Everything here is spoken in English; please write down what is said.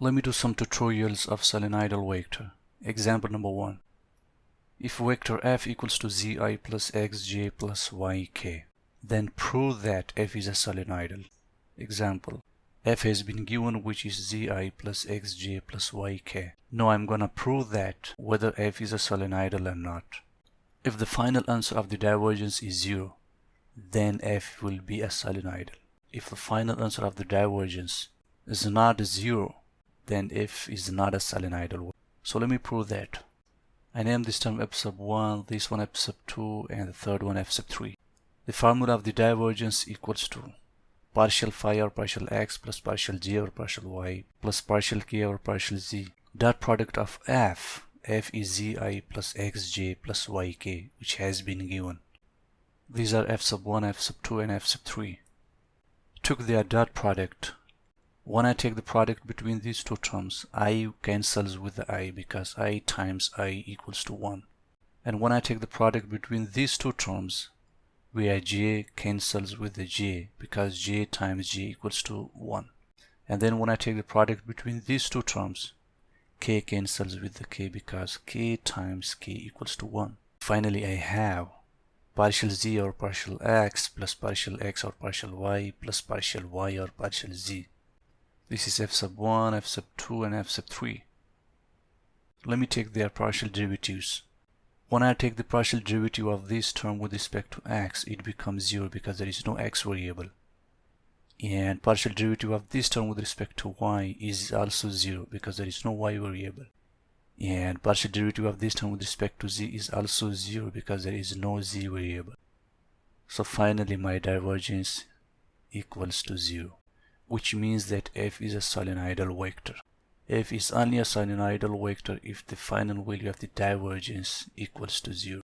Let me do some tutorials of solenoidal vector. Example number 1. If vector f equals to zi plus xj plus yk, then prove that f is a solenoidal. Example, f has been given, which is zi plus xj plus yk. Now I'm gonna prove that whether f is a solenoidal or not. If the final answer of the divergence is 0, then f will be a solenoidal. If the final answer of the divergence is not 0, then f is not a solenoidal. So let me prove that. I name this term f sub 1, this one f sub 2, and the third one f sub 3. The formula of the divergence equals to partial phi or partial x plus partial j or partial y plus partial k or partial z. Dot product of f is zi plus xj plus yk, which has been given. These are f sub 1, f sub 2, and f sub 3. Took their dot product. When I take the product between these two terms, I cancels with the I because I times I equals to 1. And when I take the product between these two terms, where j cancels with the j because j times j equals to 1. And then when I take the product between these two terms, k cancels with the k because k times k equals to 1. Finally, I have partial z or partial x plus partial x or partial y plus partial y or partial z. This is f sub 1, f sub 2, and f sub 3. Let me take their partial derivatives. When I take the partial derivative of this term with respect to x, it becomes 0 because there is no x variable. And partial derivative of this term with respect to y is also 0 because there is no y variable. And partial derivative of this term with respect to z is also 0 because there is no z variable. So finally my divergence equals to 0. Which means that f is a solenoidal vector. F is only a solenoidal vector if the final value of the divergence equals to 0.